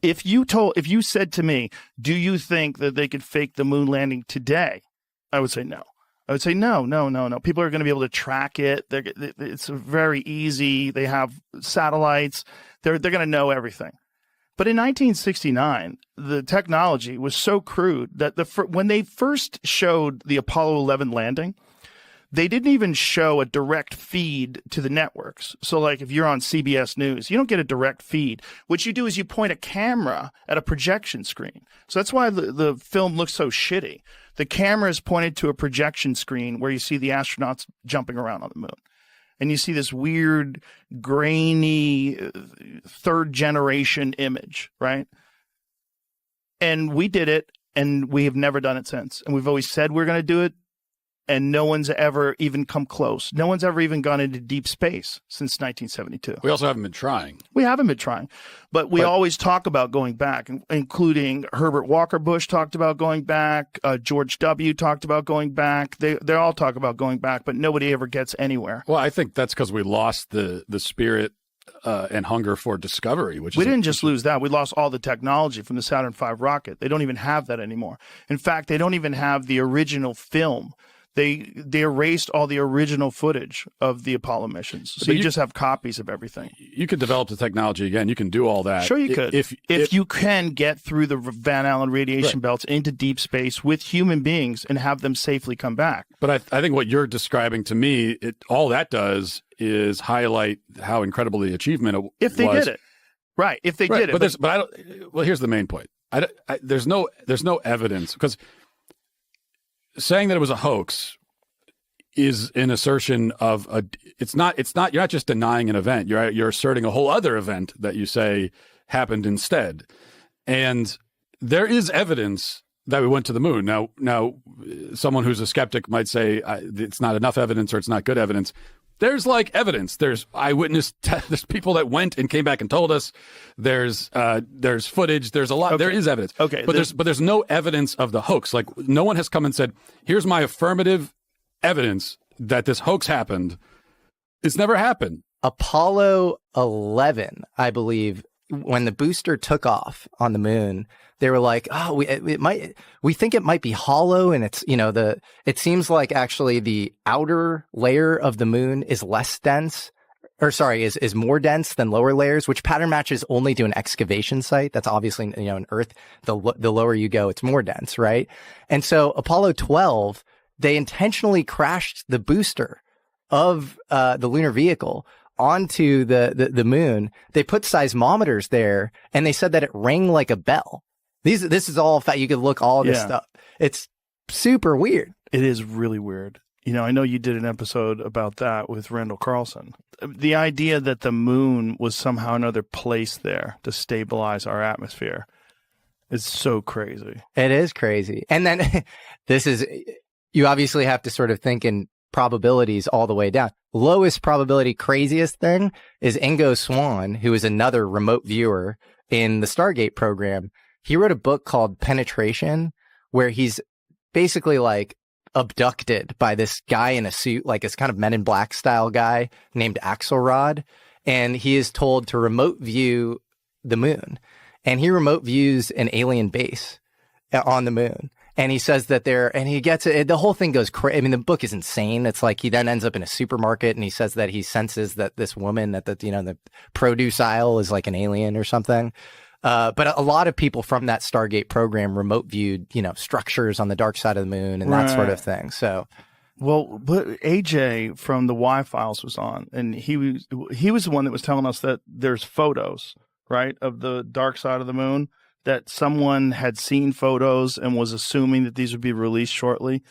If you said to me, do you think that they could fake the moon landing today? I would say no. I would say no. People are going to be able to track it. It's very easy. They have satellites. They're going to know everything. But in 1969, the technology was so crude that when they first showed the Apollo 11 landing, they didn't even show a direct feed to the networks. So like if you're on CBS News, you don't get a direct feed. What you do is you point a camera at a projection screen. So that's why the film looks so shitty. The camera is pointed to a projection screen where you see the astronauts jumping around on the moon. And you see this weird, grainy, third generation image, right? And we did it, and we have never done it since. And we've always said we're going to do it, and no one's ever even come close. No one's ever even gone into deep space since 1972. We also haven't been trying. We haven't been trying. But we always talk about going back, including Herbert Walker Bush talked about going back. George W. talked about going back. They all talk about going back, but nobody ever gets anywhere. Well, I think that's because we lost the spirit and hunger for discovery. We didn't just lose that. We lost all the technology from the Saturn V rocket. They don't even have that anymore. In fact, they don't even have the original film. They erased all the original footage of the Apollo missions. So you just have copies of everything. You could develop the technology again. You can do all that. Sure you could. If you can get through the Van Allen radiation belts into deep space with human beings and have them safely come back. But I think what you're describing to me, all that does is highlight how incredible the achievement was. If they did it. Right. If they did it. But I don't. Well, here's the main point. There's no evidence, because saying that it was a hoax is an assertion of it's not you're not just denying an event, you're asserting a whole other event that you say happened instead. And there is evidence that we went to the moon. Now someone who's a skeptic might say it's not enough evidence or it's not good evidence. There's like evidence. There's eyewitness. There's people that went and came back and told us. There's footage. There's a lot. Okay. There is evidence. Okay. But there's no evidence of the hoax. Like no one has come and said, "Here's my affirmative evidence that this hoax happened." It's never happened. Apollo 11, I believe, when the booster took off on the moon, they were like, "Oh, we think it might be hollow," and it's it seems like actually the outer layer of the moon is less dense, or sorry, is more dense than lower layers, which pattern matches only to an excavation site. That's obviously in Earth, the lower you go, it's more dense, right? And so Apollo 12, they intentionally crashed the booster of the lunar vehicle onto the moon. They put seismometers there, and they said that it rang like a bell. This is all fact. You could look all this stuff. It's super weird. It is really weird. I know you did an episode about that with Randall Carlson. The idea that the moon was somehow another place there to stabilize our atmosphere is so crazy. It is crazy. And then you obviously have to sort of think in probabilities all the way down. Lowest probability, craziest thing is Ingo Swann, who is another remote viewer in the Stargate program. He wrote a book called Penetration, where he's basically like abducted by this guy in a suit, like this kind of Men in Black style guy named Axelrod. And he is told to remote view the moon. And he remote views an alien base on the moon. And he says that and he gets it. The whole thing goes crazy. I mean, the book is insane. It's like he then ends up in a supermarket and he says that he senses that this woman at the produce aisle is like an alien or something. But a lot of people from that Stargate program remote viewed, structures on the dark side of the moon and that sort of thing. So, well, but AJ from the Y Files was on, and he was the one that was telling us that there's photos, right, of the dark side of the moon, that someone had seen photos and was assuming that these would be released shortly,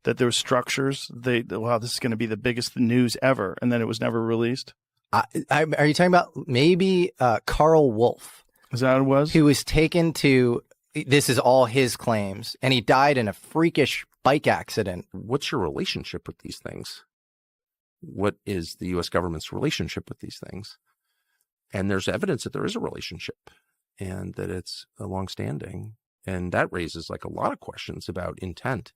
that there were structures. Wow, this is going to be the biggest news ever, and then it was never released. Are you talking about maybe Carl Wolf? Is that what it was? Who was taken to, this is all his claims, and he died in a freakish bike accident. What's your relationship with these things? What is the U.S. government's relationship with these things? And there's evidence that there is a relationship and that it's longstanding. And that raises like a lot of questions about intent.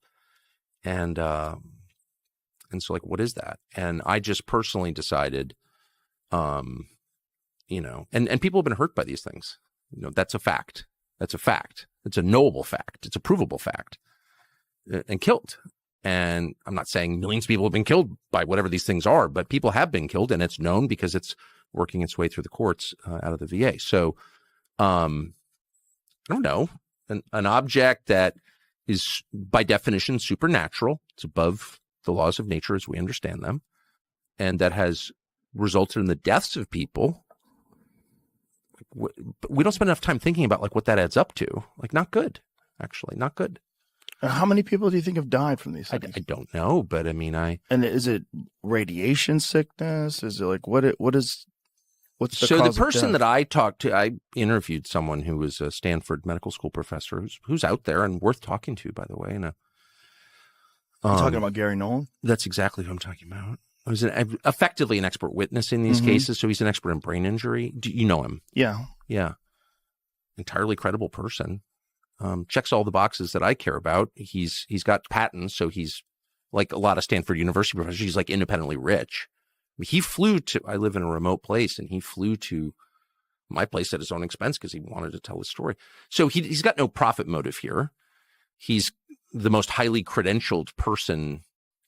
And so like, what is that? And I just personally decided, and people have been hurt by these things. That's a fact. That's a fact. It's a knowable fact. It's a provable fact. And killed. And I'm not saying millions of people have been killed by whatever these things are, but people have been killed, and it's known because it's working its way through the courts out of the VA. So, I don't know, an object that is by definition supernatural, it's above the laws of nature as we understand them, and that has resulted in the deaths of people. We don't spend enough time thinking about like what that adds up to. Like, not good, actually, not good. How many people do you think have died from these things? I don't know, but I mean, And is it radiation sickness? Is it like what's the so cause the person of that death? I talked to, I interviewed someone who was a Stanford medical school professor who's out there and worth talking to, by the way. And You're talking about Gary Nolan? that's exactly who I'm talking about. He was effectively an expert witness in these cases, so he's an expert in brain injury. Do you know him? Yeah. Yeah, entirely credible person. Checks all the boxes that I care about. He's got patents, so he's like a lot of Stanford University professors. He's like independently rich. He flew to, I live in a remote place, and he flew to my place at his own expense because he wanted to tell his story. So he's got no profit motive here. He's the most highly credentialed person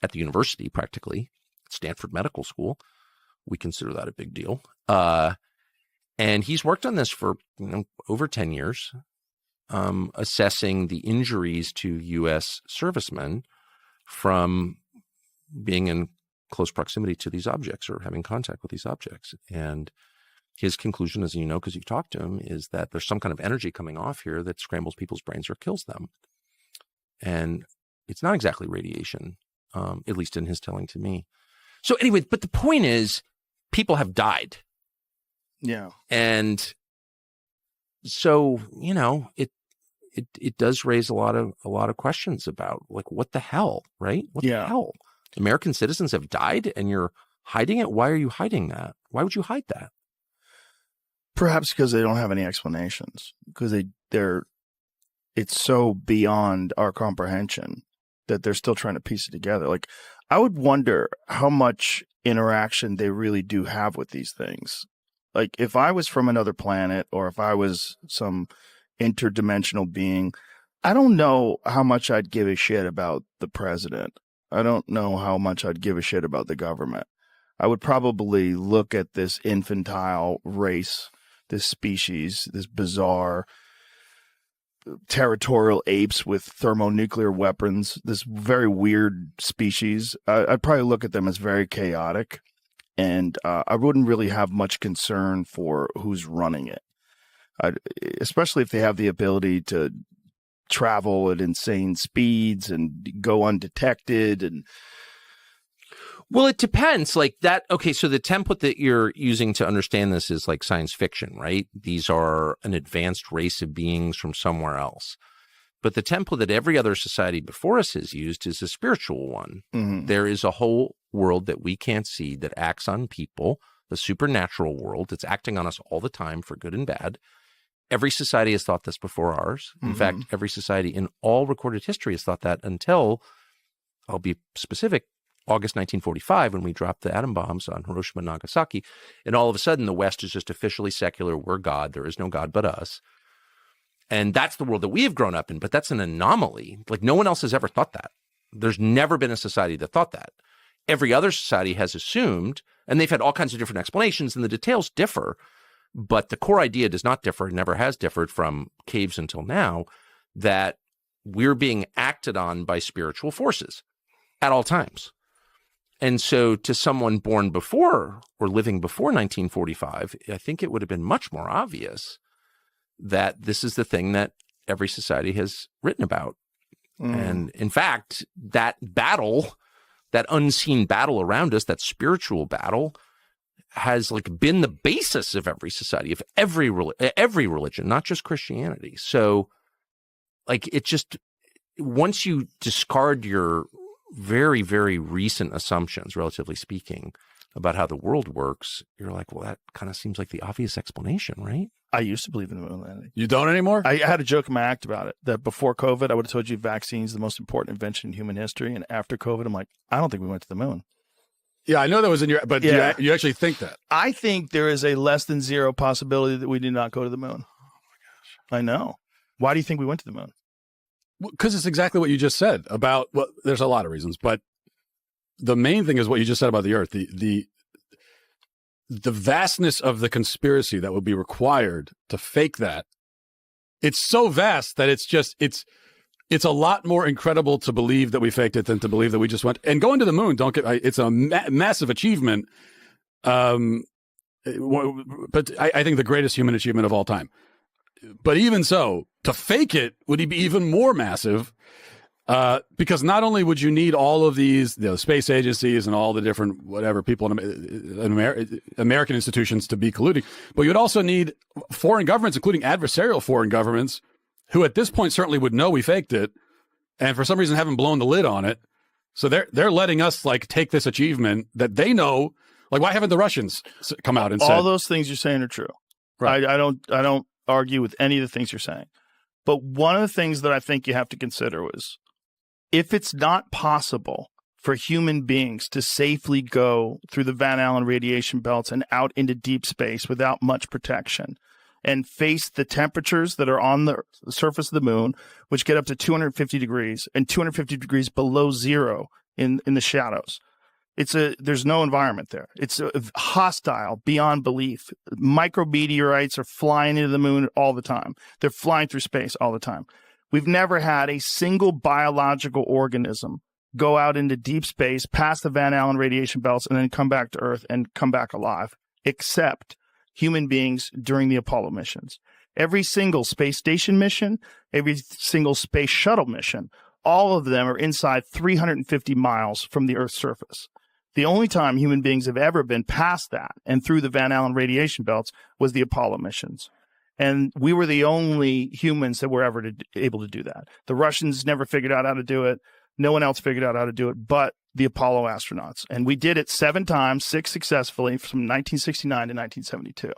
at the university, practically, Stanford Medical School. We consider that a big deal. And he's worked on this for over 10 years, assessing the injuries to U.S. servicemen from being in close proximity to these objects or having contact with these objects. And his conclusion, as you know, because you've talked to him, is that there's some kind of energy coming off here that scrambles people's brains or kills them. And it's not exactly radiation, at least in his telling to me. So anyway, but the point is, people have died. Yeah. And so, it does raise a lot of questions about like, what the hell, right? What the hell? American citizens have died and you're hiding it. Why are you hiding that? Why would you hide that? Perhaps because they don't have any explanations, because it's so beyond our comprehension that they're still trying to piece it together. Like, I would wonder how much interaction they really do have with these things. Like, if I was from another planet or if I was some interdimensional being, I don't know how much I'd give a shit about the president. I don't know how much I'd give a shit about the government. I would probably look at this infantile race, this species, this bizarre territorial apes with thermonuclear weapons, this very weird species. I'd probably look at them as very chaotic, and I wouldn't really have much concern for who's running it, especially if they have the ability to travel at insane speeds and go undetected. And well, it depends. Like that. Okay, so the template that you're using to understand this is like science fiction, right? These are an advanced race of beings from somewhere else. But the template that every other society before us has used is a spiritual one. Mm-hmm. There is a whole world that we can't see that acts on people, the supernatural world. It's acting on us all the time for good and bad. Every society has thought this before ours. In fact, every society in all recorded history has thought that until, I'll be specific, August 1945, when we dropped the atom bombs on Hiroshima and Nagasaki. And all of a sudden, the West is just officially secular. We're God. There is no God but us. And that's the world that we have grown up in. But that's an anomaly. Like, no one else has ever thought that. There's never been a society that thought that. Every other society has assumed, and they've had all kinds of different explanations, and the details differ. But the core idea does not differ, never has differed from caves until now, that we're being acted on by spiritual forces at all times. And so to someone born before or living before 1945, I think it would have been much more obvious that this is the thing that every society has written about. And in fact, that battle, that unseen battle around us, that spiritual battle, has like been the basis of every society, of every religion, not just Christianity. So like, it just, once you discard your very, very recent assumptions, relatively speaking, about how the world works, you're like, well, that kind of seems like the obvious explanation, right? I used to believe in the moon landing. You don't anymore? I had a joke in my act about it, that before COVID, I would have told you vaccines the most important invention in human history. And after COVID, I'm like, I don't think we went to the moon. Yeah, I know that was in your, but you actually think that? I think there is a less than zero possibility that we did not go to the moon. I know. Why do you think we went to the moon? Because it's exactly what you just said about, well, there's a lot of reasons, but the main thing is what you just said about the Earth. The vastness of the conspiracy that would be required to fake that. It's so vast that it's a lot more incredible to believe that we faked it than to believe that we just went. And going to the moon, it's a massive achievement. But I think the greatest human achievement of all time. But even so, to fake it would be even more massive, because not only would you need all of these, space agencies and all the different whatever people in American institutions to be colluding, but you'd also need foreign governments, including adversarial foreign governments, who at this point certainly would know we faked it, and for some reason haven't blown the lid on it. So they're letting us take this achievement that they know. Like, why haven't the Russians come out and said all those things you're saying are true? Right. I don't argue with any of the things you're saying. But one of the things that I think you have to consider was, if it's not possible for human beings to safely go through the Van Allen radiation belts and out into deep space without much protection and face the temperatures that are on the surface of the moon, which get up to 250 degrees and 250 degrees below zero in the shadows. There's no environment there. It's hostile beyond belief. Micrometeorites are flying into the moon all the time. They're flying through space all the time. We've never had a single biological organism go out into deep space, past the Van Allen radiation belts, and then come back to Earth and come back alive, except human beings during the Apollo missions. Every single space station mission, every single space shuttle mission, all of them are inside 350 miles from the Earth's surface. The only time human beings have ever been past that and through the Van Allen radiation belts was the Apollo missions. And we were the only humans that were ever able to do that. The Russians never figured out how to do it. No one else figured out how to do it but the Apollo astronauts. And we did it 7 times, 6 successfully, from 1969 to 1972.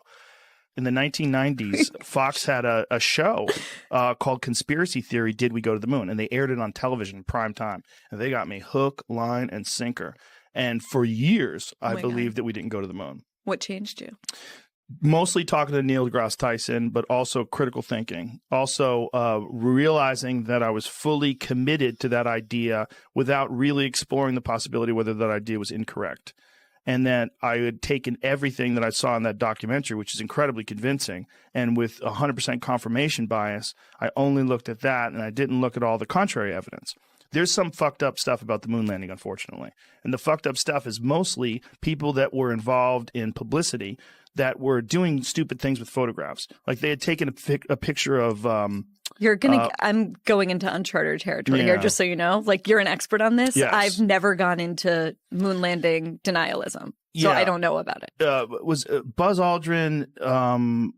In the 1990s, Fox had a show called Conspiracy Theory, Did We Go to the Moon? And they aired it on television in prime time. And they got me hook, line, and sinker. And for years, I believed that we didn't go to the moon. What changed you? Mostly talking to Neil deGrasse Tyson, but also critical thinking. Also realizing that I was fully committed to that idea without really exploring the possibility whether that idea was incorrect. And that I had taken everything that I saw in that documentary, which is incredibly convincing, and with 100% confirmation bias, I only looked at that and I didn't look at all the contrary evidence. There's some fucked up stuff about the moon landing, unfortunately. And the fucked up stuff is mostly people that were involved in publicity that were doing stupid things with photographs. Like they had taken a picture of I'm going into uncharted territory here, just so you know. Like, you're an expert on this. Yes. I've never gone into moon landing denialism, so I don't know about it. Was Buzz Aldrin...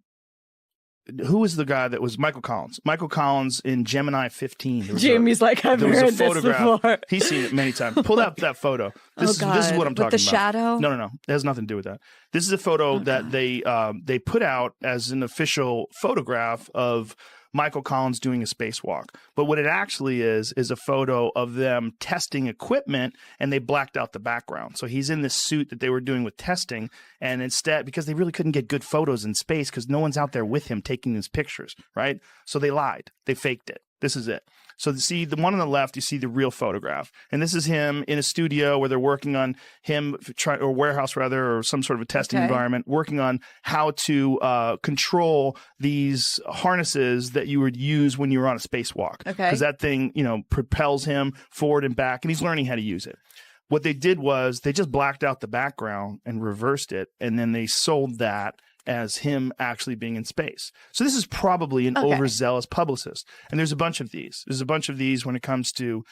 who was the guy that was Michael Collins? Michael Collins in Gemini 15. Jamie's like, I've heard this before. He's seen it many times. Pull out that photo. This is what I'm talking about. With the shadow? No. It has nothing to do with that. This is a photo that they put out as an official photograph of Michael Collins doing a spacewalk. But what it actually is a photo of them testing equipment, and they blacked out the background. So he's in this suit that they were doing with testing, and instead, because they really couldn't get good photos in space because no one's out there with him taking these pictures, right? So they lied. They faked it. This is it. So see the one on the left, you see the real photograph. And this is him in a studio where they're working on him, or warehouse rather, or some sort of a testing environment, working on how to control these harnesses that you would use when you were on a spacewalk. Okay. Because that thing, propels him forward and back, and he's learning how to use it. What they did was they just blacked out the background and reversed it, and then they sold that as him actually being in space. So this is probably an overzealous publicist. And there's a bunch of these. There's a bunch of these when it comes to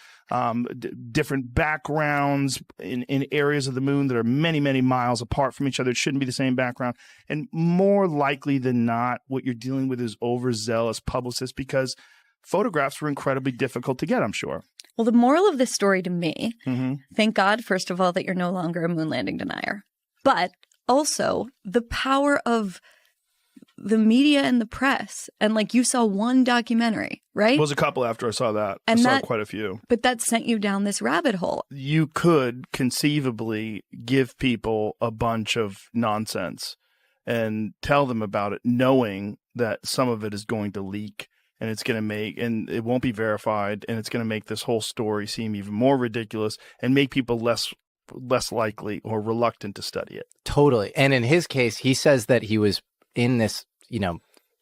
different backgrounds in areas of the moon that are many, many miles apart from each other. It shouldn't be the same background. And more likely than not, what you're dealing with is overzealous publicists, because photographs were incredibly difficult to get, I'm sure. Well, the moral of this story to me, thank God, first of all, that you're no longer a moon landing denier. But also, the power of the media and the press. And you saw one documentary, right? It was a couple after I saw that. I saw quite a few. But that sent you down this rabbit hole. You could conceivably give people a bunch of nonsense and tell them about it, knowing that some of it is going to leak and it's going to and it won't be verified, and it's going to make this whole story seem even more ridiculous and make people less likely or reluctant to study it. Totally. And in his case, he says that he was in this,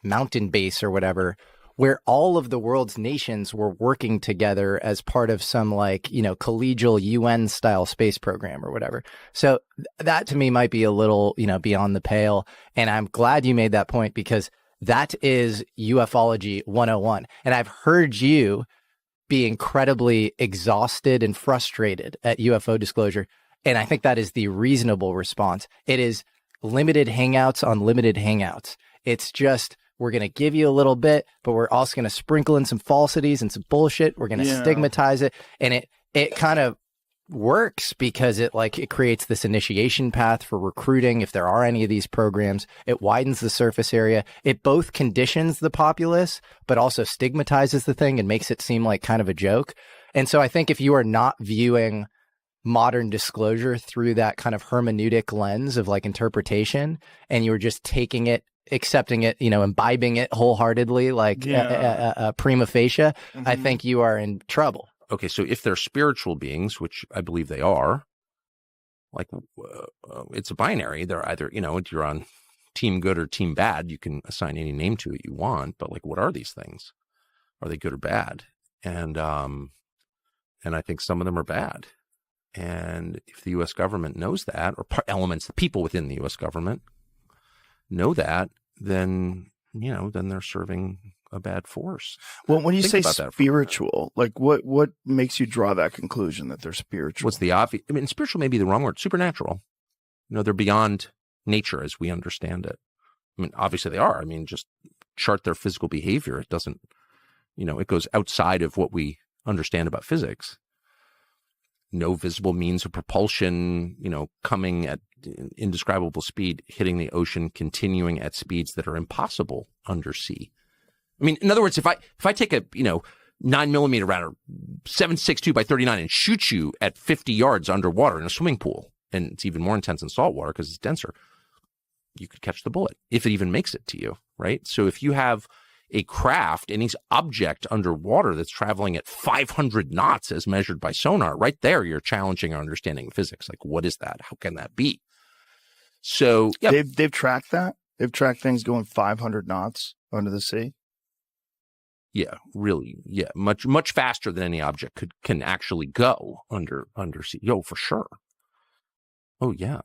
mountain base or whatever, where all of the world's nations were working together as part of some collegial UN style space program or whatever. So that to me might be a little, beyond the pale. And I'm glad you made that point, because that is ufology 101. And I've heard you be incredibly exhausted and frustrated at UFO disclosure. And I think that is the reasonable response. It is limited hangouts on limited hangouts. It's just, we're going to give you a little bit, but we're also going to sprinkle in some falsities and some bullshit. We're going to stigmatize it. And it kind of works because it creates this initiation path for recruiting. If there are any of these programs, it widens the surface area. It both conditions the populace, but also stigmatizes the thing and makes it seem like kind of a joke. And so I think if you are not viewing modern disclosure through that kind of hermeneutic lens of interpretation, and you're just taking it, accepting it, imbibing it wholeheartedly, prima facie, I think you are in trouble. Okay, so if they're spiritual beings, which I believe they are, it's a binary. They're either, you're on team good or team bad. You can assign any name to it you want, but what are these things? Are they good or bad? And I think some of them are bad. And if the U.S. government knows that, or elements, the people within the U.S. government know that, then they're serving a bad force. Well, when you say spiritual, what makes you draw that conclusion that they're spiritual? What's the obvious? I mean, spiritual may be the wrong word. Supernatural. They're beyond nature as we understand it. I mean, obviously they are. I mean, just chart their physical behavior. It doesn't, it goes outside of what we understand about physics. No visible means of propulsion, coming at indescribable speed, hitting the ocean, continuing at speeds that are impossible undersea. I mean, in other words, if I take a 9mm round or 7.62 by 39 and shoot you at 50 yards underwater in a swimming pool, and it's even more intense in salt water because it's denser, you could catch the bullet if it even makes it to you, right? So if you have a craft, any object underwater that's traveling at 500 knots as measured by sonar, right there, you're challenging our understanding of physics. What is that? How can that be? So yeah, they've tracked that. They've tracked things going 500 knots under the sea. Yeah, really. Yeah, much faster than any object can actually go under sea. Oh, for sure. Oh yeah,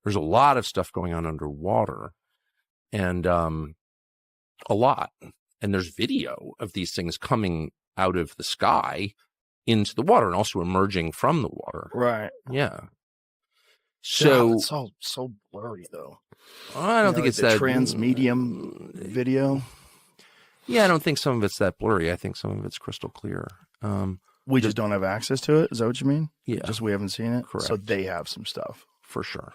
there's a lot of stuff going on underwater, and a lot. And there's video of these things coming out of the sky into the water and also emerging from the water. Right. Yeah. So it's all so blurry, though. I don't think it's that transmedium video. Yeah, I don't think some of it's that blurry. I think some of it's crystal clear. We just don't have access to it. Is that what you mean? Yeah. Just we haven't seen it. Correct. So they have some stuff. For sure.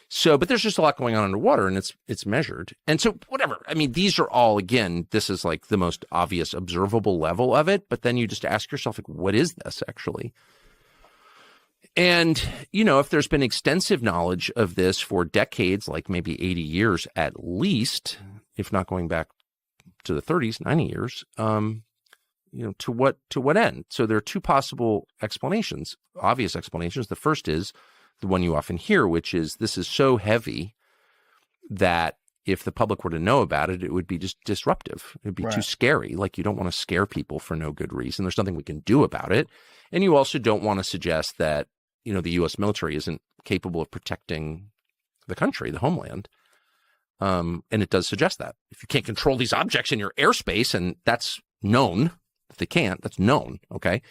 So, but there's just a lot going on underwater, and it's measured. And so whatever. I mean, these are all, again, this is the most obvious observable level of it. But then you just ask yourself, what is this actually? And, if there's been extensive knowledge of this for decades, maybe 80 years at least, if not going back to the 30s, 90 years, to what end? So there are two possible explanations, obvious explanations. The first is the one you often hear, which is this is so heavy that if the public were to know about it, it would be just disruptive. It'd be too scary. You don't want to scare people for no good reason. There's nothing we can do about it. And you also don't want to suggest that, the U.S. military isn't capable of protecting the country, the homeland. And it does suggest that. If you can't control these objects in your airspace, and that's known, if they can't, that's known, okay?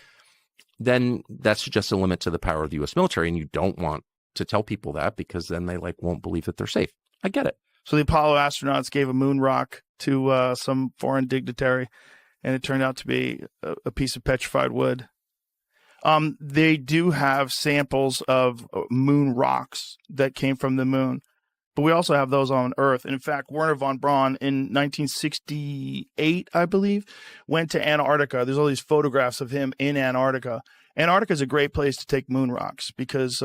Then that suggests a limit to the power of the U.S. military, and you don't want to tell people that because then they won't believe that they're safe. I get it. So the Apollo astronauts gave a moon rock to some foreign dignitary, and it turned out to be a piece of petrified wood. They do have samples of moon rocks that came from the moon, but we also have those on Earth. And in fact, Wernher von Braun in 1968, I believe, went to Antarctica. There's all these photographs of him in Antarctica, Antarctica is a great place to take moon rocks because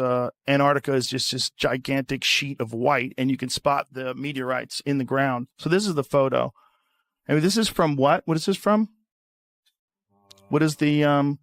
Antarctica is just this gigantic sheet of white, and you can spot the meteorites in the ground. So this is the photo. I mean, this is from what? What is this from? What is the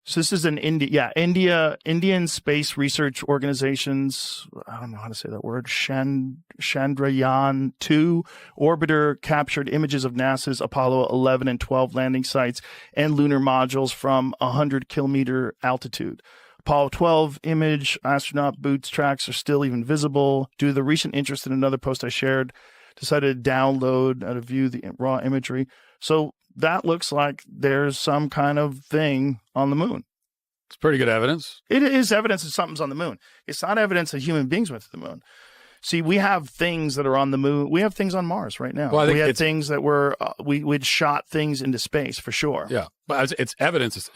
so this is an Indian Space Research Organization's, I don't know how to say that word, Chandrayaan-2 orbiter captured images of NASA's Apollo 11 and 12 landing sites and lunar modules from 100-kilometer altitude. Apollo 12 image, astronaut boots tracks are still even visible. Due to the recent interest in another post I shared, decided to download to view the raw imagery. So that looks like there's some kind of thing on the moon. It's pretty good evidence. It is evidence that something's on the moon. It's not evidence that human beings went to the moon. See, we have things that are on the moon. We have things on Mars right now. Well, I think we had things that were, we'd shot things into space for sure. Yeah, but it's evidence.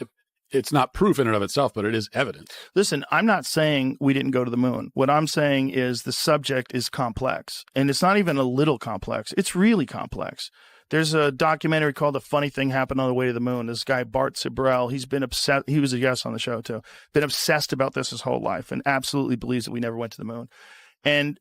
It's not proof in and of itself, but it is evidence. Listen, I'm not saying we didn't go to the moon. What I'm saying is the subject is complex, and it's not even a little complex. It's really complex. There's a documentary called "A Funny Thing Happened on the Way to the Moon." This guy, Bart Sibrel, he's been obsessed. He was a guest on the show too. Been obsessed about this his whole life and absolutely believes that we never went to the moon. And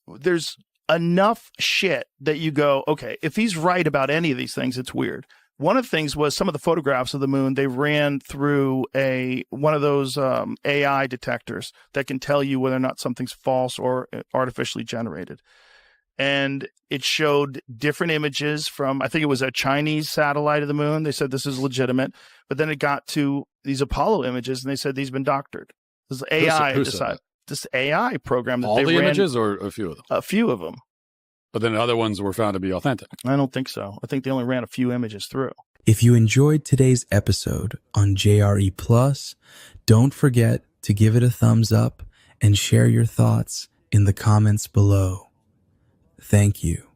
there's enough shit that you go, okay, if he's right about any of these things, it's weird. One of the things was some of the photographs of the moon, they ran through one of those AI detectors that can tell you whether or not something's false or artificially generated. And it showed different images from, I think it was a Chinese satellite of the moon. They said this is legitimate. But then it got to these Apollo images, and they said these have been doctored. This is AI. This AI program that all they the ran, images or a few of them? A few of them. But then other ones were found to be authentic. I don't think so. I think they only ran a few images through. If you enjoyed today's episode on JRE Plus, don't forget to give it a thumbs up and share your thoughts in the comments below. Thank you.